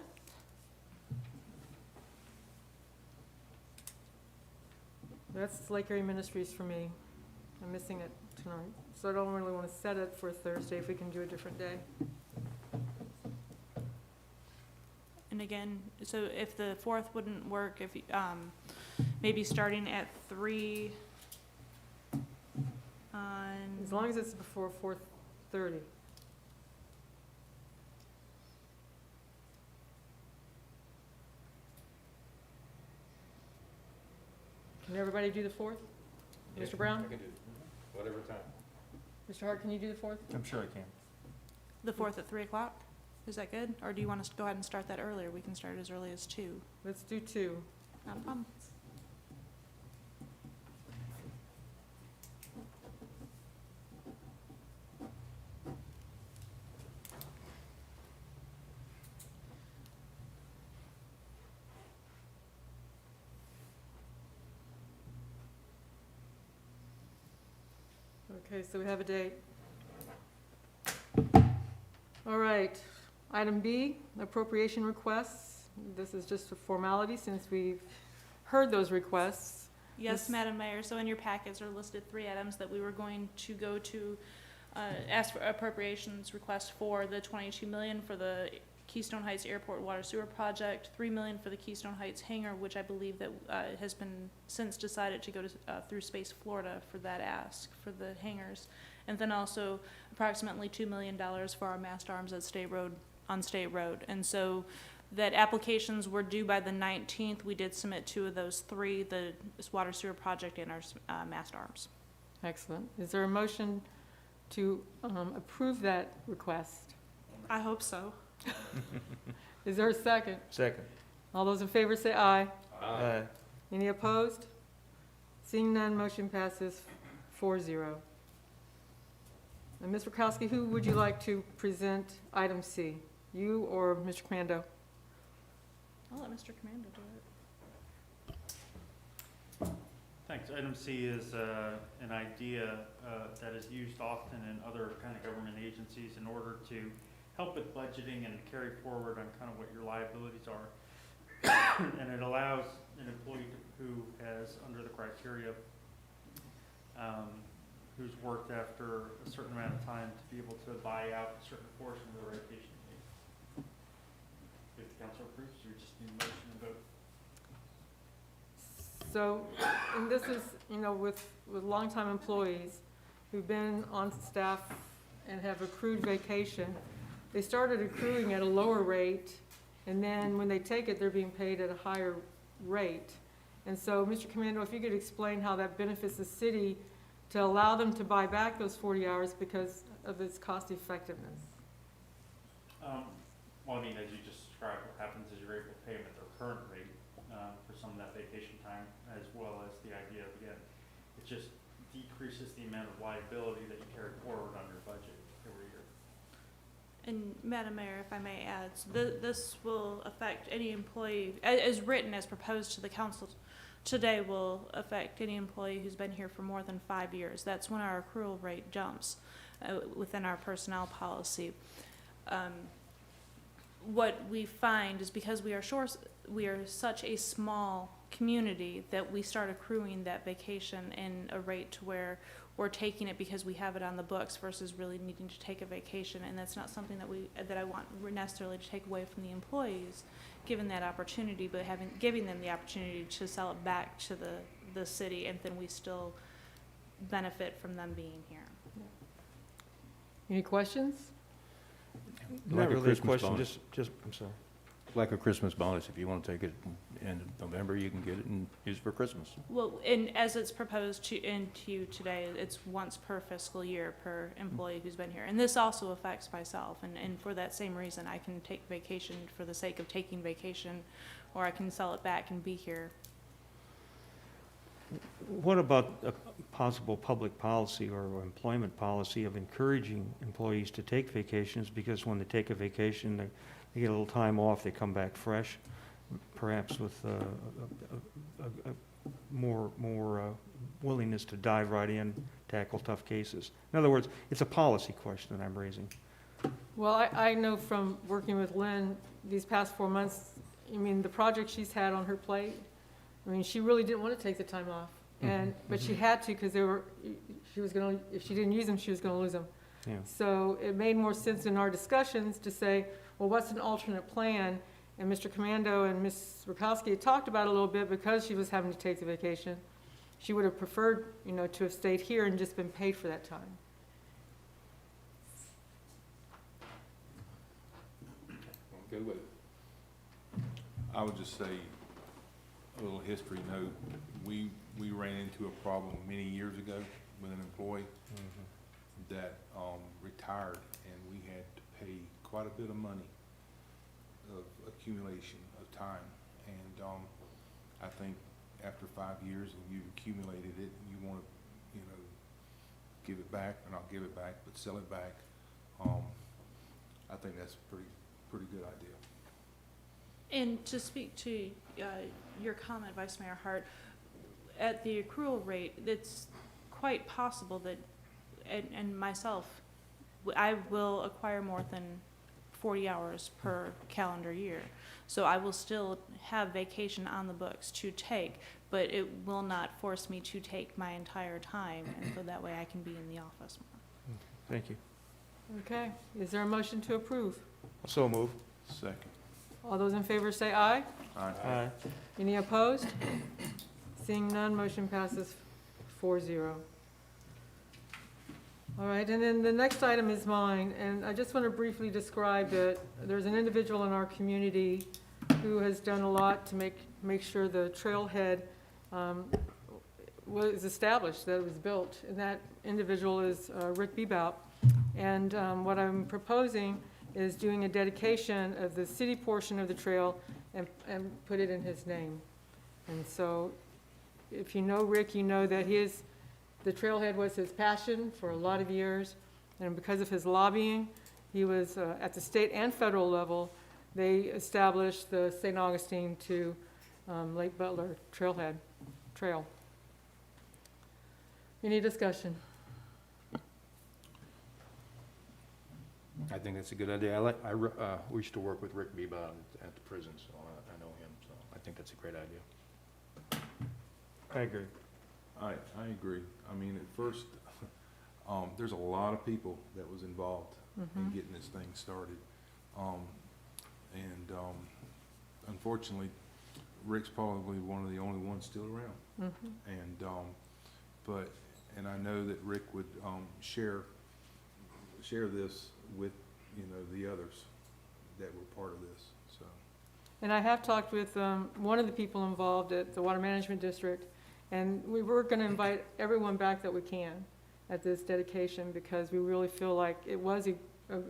That's Lake Area Ministries for me. I'm missing it tonight. So I don't really want to set it for Thursday if we can do a different day. And again, so if the 4th wouldn't work, if, maybe starting at 3 on. As long as it's before 4:30. Can everybody do the 4th? Mr. Brown? I can do whatever time. Mr. Hart, can you do the 4th? I'm sure I can. The 4th at 3 o'clock? Is that good? Or do you want us to go ahead and start that earlier? We can start as early as 2. Let's do 2. Not a problem. Okay, so we have a date. All right, item B, appropriation requests. This is just a formality since we've heard those requests. Yes, Yes. Madam Mayor, so in your packets are listed 3 items that we were going to go to, ask for appropriations request for the 22 million for the Keystone Heights Airport Water Sewer Project, 3 million for the Keystone Heights hangar, which I believe that, has been since decided to go to, through Space Florida for that ask for the hangars. And then also approximately $2 million for our mast arms at State Road, on State Road. And so that applications were due by the 19th. We did submit 2 of those 3, the water sewer project and our mast arms. Excellent. Is there a motion to approve that request? I hope so. Is there a second? Second. All those in favor say aye. Aye. Any opposed? Seeing none, motion passes 4-0. And Ms. Rakowski, who would you like to present item C? You or Mr. Commando? I'll let Mr. Commando do it. Thanks. Item C is an idea that is used often in other kind of government agencies in order to help with budgeting and carry forward on kind of what your liabilities are. And it allows an employee who has, under the criteria, who's worked after a certain amount of time to be able to buy out a certain portion of their vacation pay. If the council approves, you just need a motion and vote. So, and this is, you know, with longtime employees who've been on staff and have accrued vacation, they started accruing at a lower rate, and then when they take it, they're being paid at a higher rate. And so, Mr. Commando, if you could explain how that benefits the city to allow them to buy back those 40 hours because of its cost effectiveness. Well, I mean, as you just described, what happens is you're able to pay them at their current rate for some of that vacation time, as well as the idea of, again, it just decreases the amount of liability that you carry forward on your budget every year. And Madam Mayor, if I may add, so this will affect any employee, as written, as proposed to the council today, will affect any employee who's been here for more than 5 years. That's when our accrual rate jumps within our personnel policy. What we find is because we are such a small community that we start accruing that vacation in a rate to where we're taking it because we have it on the books versus really needing to take a vacation, and that's not something that I want necessarily to take away from the employees, given that opportunity, but giving them the opportunity to sell it back to the city, and then we still benefit from them being here. Any questions? Not Like a really a Christmas question, bonus. I'm sorry. Like a Christmas bonus, if you want to take it in November, you can get it and use it for Christmas. Well, and as it's proposed to you today, it's once per fiscal year per employee who's been here. And this also affects myself, and for that same reason, I can take vacation for the sake of taking vacation, or I can sell it back and be here. What about a possible public policy or employment policy of encouraging employees to take vacations? Because when they take a vacation, they get a little time off, they come back fresh, perhaps with a more willingness to dive right in, tackle tough cases. In other words, it's a policy question that I'm raising. Well, I know from working with Lynn these past 4 months, I mean, the project she's had on her plate, I mean, she really didn't want to take the time off. But she had to, because she was going to, if she didn't use them, she was going to lose them. Yeah. So it made more sense in our discussions to say, well, what's an alternate plan? And Mr. Commando and Ms. Rakowski had talked about it a little bit because she was having to take the vacation. She would have preferred, to have stayed here and just been paid for that time. Good with it. I would just say, a little history note, we ran into a problem many years ago with an employee that retired, and we had to pay quite a bit of money of accumulation of time. And I think after 5 years and you've accumulated it, you want to, give it back, or not give it back, but sell it back. I think that's a pretty good idea. And to speak to your comment, Vice Mayor Hart, at the accrual rate, it's quite possible that, and myself, I will acquire more than 40 hours per calendar year. So I will still have vacation on the books to take, but it will not force me to take my entire time, and so that way I can be in the office more. Thank you. Okay, is there a motion to approve? So move. Second. All those in favor say aye. Aye. Any opposed? Seeing none, motion passes 4-0. All right, and then the next item is mine, and I just want to briefly describe that there's an individual in our community who has done a lot to make sure the trailhead was established, that it was built, and that individual is Rick Bebout. And what I'm proposing is doing a dedication of the city portion of the trail and put it in his name. And so, if you know Rick, you know that the trailhead was his passion for a lot of years, and because of his lobbying, he was, at the state and federal level, they established the St. Augustine to Lake Butler Trail. Any discussion? I think that's a good idea. We used to work with Rick Bebout at the prison, so I know him, so I think that's a great idea. I agree. I agree. I mean, at first, there's a lot of people that was involved in getting this thing started. Unfortunately, Rick's probably one of the only ones still around. And I know that Rick would share this with, the others that were part of this, so. And I have talked with one of the people involved at the Water Management District, and we were going to invite everyone back that we can at this dedication, because we really feel like it was a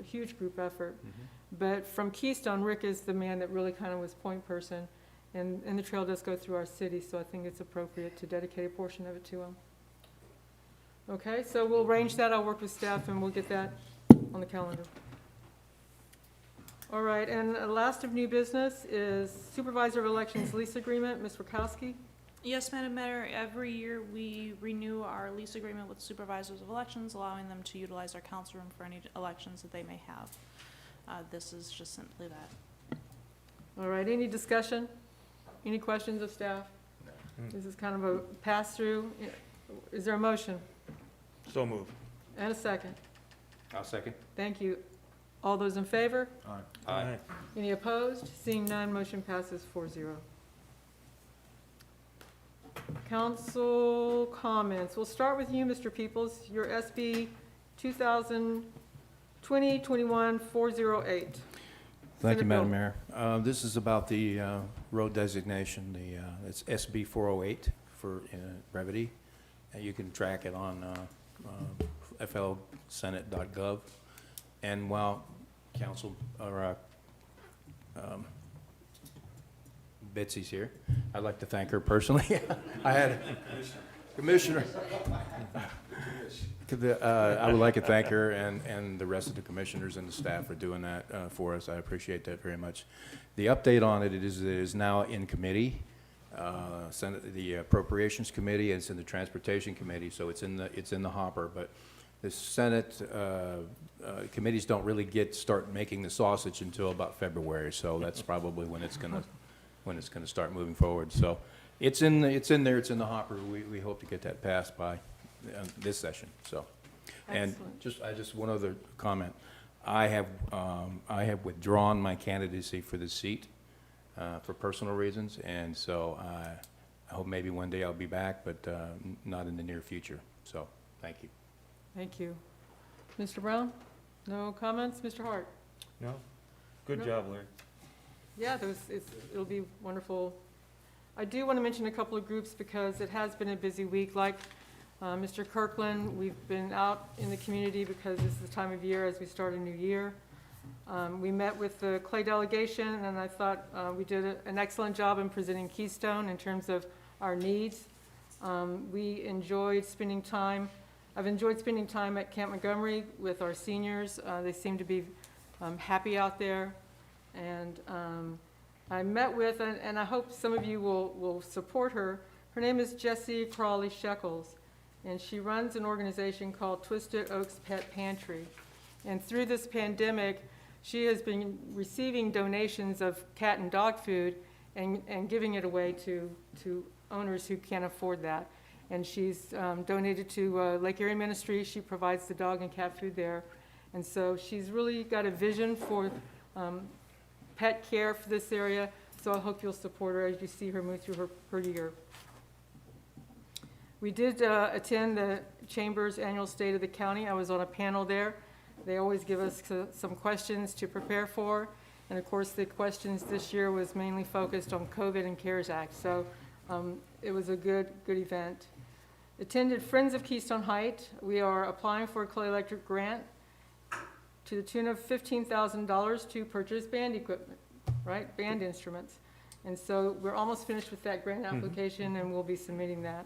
huge group effort. But from Keystone, Rick is the man that really kind of was point person, and the trail does go through our city, so I think it's appropriate to dedicate a portion of it to him. Okay, so we'll arrange that. I'll work with staff, and we'll get that on the calendar. All right, and last of new business is Supervisor of Elections lease agreement, Ms. Rakowski. Yes, Madam Mayor, every year we renew our lease agreement with supervisors of elections, allowing them to utilize our council room for any elections that they may have. This is just simply that. All right, any discussion? Any questions of staff? This is kind of a pass-through. Is there a motion? So move. And a second? I'll second. Thank you. All those in favor? Aye. Any opposed? Seeing none, motion passes 4-0. Council comments. We'll start with you, Mr. Peoples. Your SB 2020-21-408. Thank you, Senate Madam Bill. Mayor. This is about the road designation, it's SB 408 for brevity. You can track it on flsenate.gov. And while Council, or Betsy's here, I'd like to thank her personally. I had Commissioner. I would like to thank her and the rest of the commissioners and the staff for doing that for us. I appreciate that very much. The update on it is now in committee, the Appropriations Committee, and it's in the Transportation Committee, so it's in the hopper. But the Senate committees don't really start making the sausage until about February, so that's probably when it's gonna start moving forward. So it's in there, it's in the hopper. We hope to get that passed by this session. So, and Excellent. just one other comment. I have withdrawn my candidacy for the seat for personal reasons, and so I hope maybe one day I'll be back, but not in the near future. So, thank you. Thank you. Mr. Brown? No comments? Mr. Hart? No? Good No. job, Larry. Yeah, it'll be wonderful. I do want to mention a couple of groups because it has been a busy week. Like Mr. Kirkland, we've been out in the community because this is the time of year as we start a new year. We met with the Clay delegation, and I thought we did an excellent job in presenting Keystone in terms of our needs. We enjoyed spending time. I've enjoyed spending time at Camp Montgomery with our seniors. They seem to be happy out there. And I met with, and I hope some of you will support her. Her name is Jessie Crawley Shekels, and she runs an organization called Twisted Oaks Pet Pantry. And through this pandemic, she has been receiving donations of cat and dog food and giving it away to owners who can't afford that. And she's donated to Lake Erie Ministry. She provides the dog and cat food there. And so she's really got a vision for pet care for this area, so I hope you'll support her as you see her move through her year. We did attend the Chamber's annual State of the County. I was on a panel there. They always give us some questions to prepare for, and of course the questions this year was mainly focused on COVID and CARES Act, so it was a good event. Attended Friends of Keystone Heights. We are applying for a Clay Electric grant to the tune of $15,000 to purchase band equipment, right? Band instruments. And so we're almost finished with that grant application, and we'll be submitting that.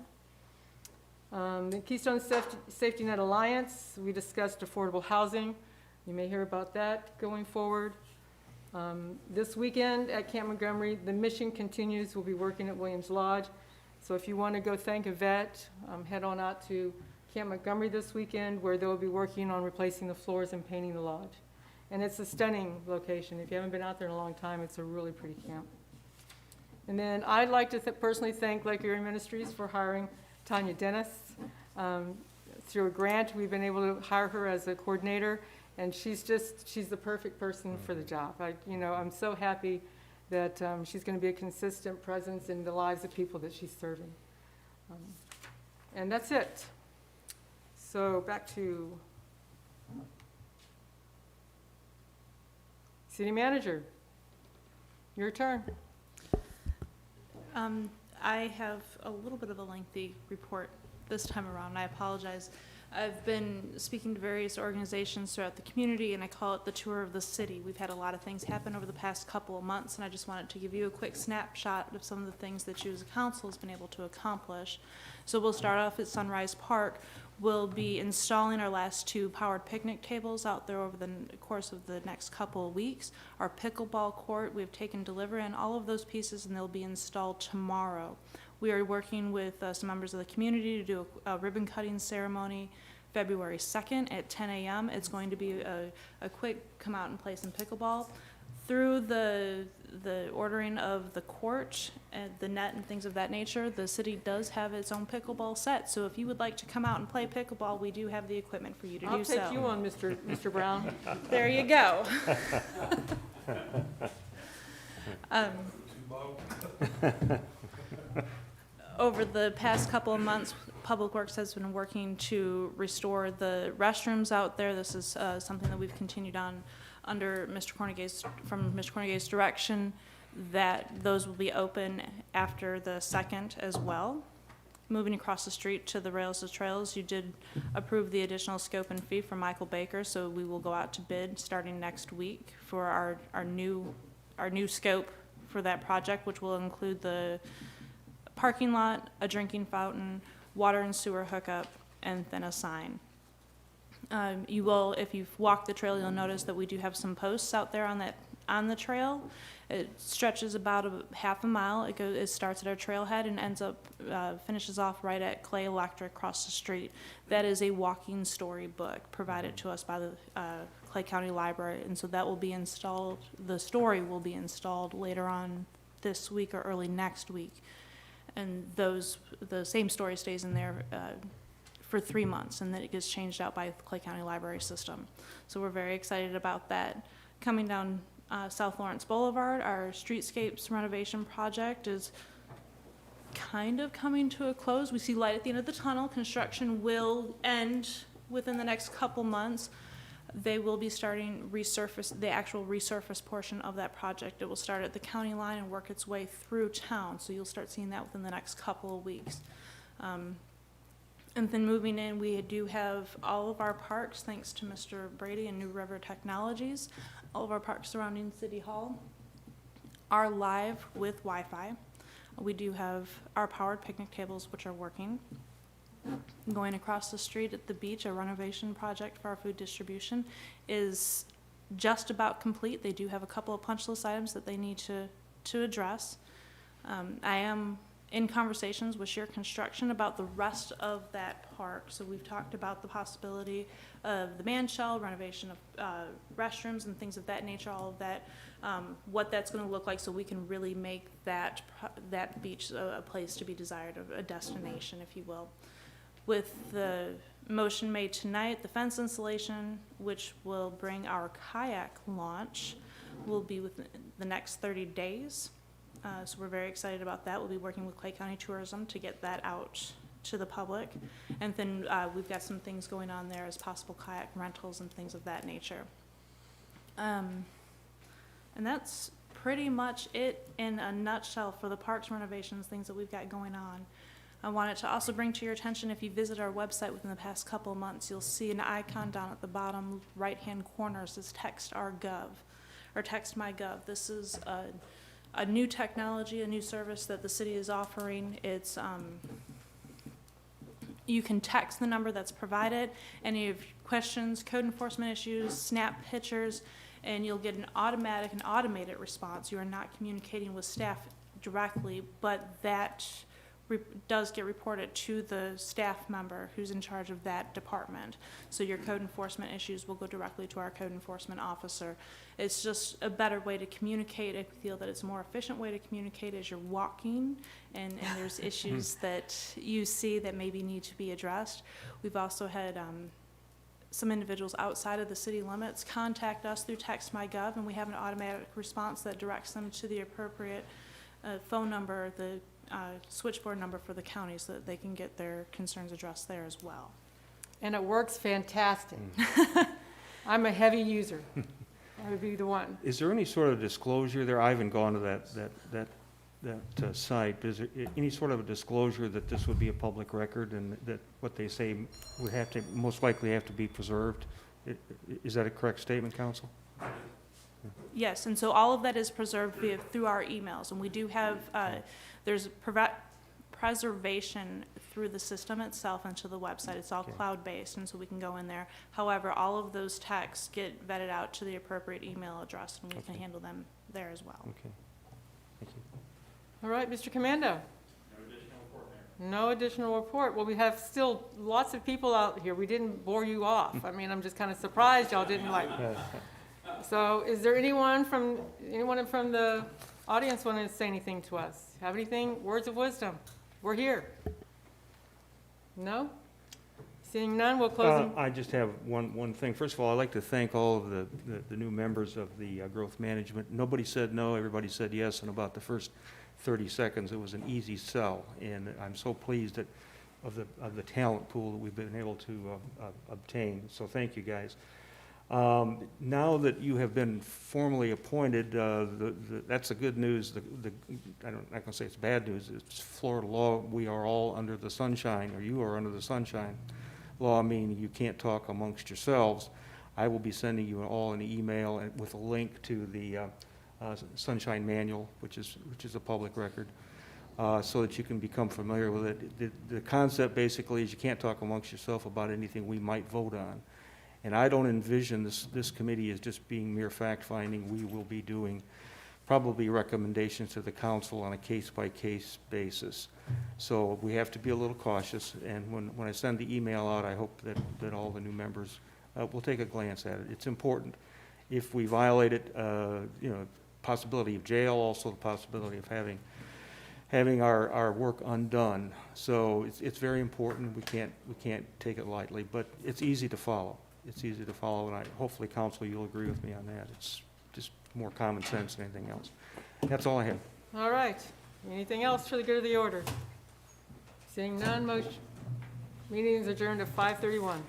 The Keystone Safety Net Alliance, we discussed affordable housing. You may hear about that going forward. This weekend at Camp Montgomery, the mission continues. We'll be working at Williams Lodge. So if you want to go thank a vet, head on out to Camp Montgomery this weekend, where they'll be working on replacing the floors and painting the lodge. And it's a stunning location. If you haven't been out there in a long time, it's a really pretty camp. And then I'd like to personally thank Lake Erie Ministries for hiring Tanya Dennis. Through a grant, we've been able to hire her as a coordinator, and she's the perfect person for the job. I'm so happy that she's going to be a consistent presence in the lives of people that she's serving. And that's it. So back to City Manager. Your turn. I have a little bit of a lengthy report this time around. I apologize. I've been speaking to various organizations throughout the community, and I call it the tour of the city. We've had a lot of things happen over the past couple of months, and I just wanted to give you a quick snapshot of some of the things that you as a council has been able to accomplish. So we'll start off at Sunrise Park, We'll be installing our last 2 powered picnic tables out there over the course of the next couple of weeks. Our pickleball court, we've taken delivery on all of those pieces, and they'll be installed tomorrow. We are working with some members of the community to do a ribbon cutting ceremony February 2nd at 10 a.m. It's going to be a quick come out and play some pickleball. Through the ordering of the court and the net and things of that nature, the city does have its own pickleball set. So if you would like to come out and play pickleball, we do have the equipment for you to do so. I'll take you on, Mr. Brown. There you go. Over the past couple of months, Public Works has been working to restore the restrooms out there. This is something that we've continued on under from Mr. Cornegay's direction, that those will be open after the 2nd as well. Moving across the street to the Rails to Trails, you did approve the additional scope and fee for Michael Baker, so we will go out to bid starting next week for our new scope for that project, which will include the parking lot, a drinking fountain, water and sewer hookup, and then a sign. You will, if you've walked the trail, you'll notice that we do have some posts out there on the trail. It stretches about a half a mile. It starts at our trailhead and ends up, finishes off right at Clay Electric across the street. That is a walking storybook provided to us by the Clay County Library, and so that will be installed. The story will be installed later on this week or early next week, and the same story stays in there for 3 months, and then it gets changed out by the Clay County Library System. So we're very excited about that. Coming down South Lawrence Boulevard, our streetscapes renovation project is kind of coming to a close. We see light at the end of the tunnel. Construction will end within the next couple months. They will be starting the actual resurface portion of that project. It will start at the county line and work its way through town, so you'll start seeing that within the next couple of weeks. And then moving in, we do have all of our parks, thanks to Mr. Brady and New River Technologies, all of our parks surrounding City Hall are live with Wi-Fi. We do have our powered picnic tables, which are working. Going across the street at the beach, a renovation project for our food distribution is just about complete. They do have a couple of punch list items that they need to address. I am in conversations with Sheer Construction about the rest of that park. So we've talked about the possibility of the man shell, renovation of restrooms and things of that nature, all of that, what that's going to look like so we can really make that beach a place to be desired, a destination, if you will. With the motion made tonight, the fence installation, which will bring our kayak launch, will be within the next 30 days. So we're very excited about that. We'll be working with Clay County Tourism to get that out to the public. And then we've got some things going on there as possible kayak rentals and things of that nature. And that's pretty much it in a nutshell for the parks renovations, things that we've got going on. I wanted to also bring to your attention, if you visit our website within the past couple of months, you'll see an icon down at the bottom right-hand corner. It says Text Our Gov, or Text My Gov. This is a new technology, a new service that the city is offering. It's you can text the number that's provided, any of questions, code enforcement issues, snap pictures, and you'll get an automated response. You are not communicating with staff directly, but that does get reported to the staff member who's in charge of that department. So your code enforcement issues will go directly to our code enforcement officer. It's just a better way to communicate. I feel that it's a more efficient way to communicate as you're walking and there's issues that you see that maybe need to be addressed. We've also had some individuals outside of the city limits contact us through Text My Gov, and we have an automatic response that directs them to the appropriate phone number, the switchboard number for the county, so that they can get their concerns addressed there as well. And it works fantastic. I'm a heavy user. I would be the one. Is there any sort of disclosure there? I haven't gone to that site, but is there any sort of a disclosure that this would be a public record and that what they say would have to, most likely have to be preserved? Is that a correct statement, Council? Yes, and so all of that is preserved through our emails, and we do have, there's preservation through the system itself and to the website. It's all Okay. cloud-based, and so we can go in there. However, all of those texts get vetted out to the appropriate email address, and we can Okay. handle them there as well. Okay, thank you. All right, Mr. Commando? No additional report. Well, we have still lots of people out here. We didn't bore you off. I mean, I'm just kind of surprised y'all didn't like. So is there anyone from the audience want to say anything to us? Have anything, words of wisdom? We're here. No? Seeing none, we'll close. I just have one thing. First of all, I'd like to thank all of the new members of the growth management. Nobody said no, everybody said yes in about the first 30 seconds. It was an easy sell, and I'm so pleased of the talent pool that we've been able to obtain. So thank you, guys. Now that you have been formally appointed, that's the good news. I'm not going to say it's bad news. It's Florida law. We are all under the sunshine, or you are under the sunshine law, meaning you can't talk amongst yourselves. I will be sending you all an email with a link to the Sunshine Manual, which is a public record, so that you can become familiar with it. The concept basically is you can't talk amongst yourself about anything we might vote on. And I don't envision this committee as just being mere fact-finding. We will be doing probably recommendations to the council on a case-by-case basis. So we have to be a little cautious, and when I send the email out, I hope that all the new members will take a glance at it. It's important. If we violate it, possibility of jail, also the possibility of having our work undone. So it's very important. We can't take it lightly, but it's easy to follow. It's easy to follow, and hopefully, council, you'll agree with me on that. It's just more common sense than anything else. That's all I have. All right. Anything else for the good of the order? Seeing none, meeting is adjourned at 5:31.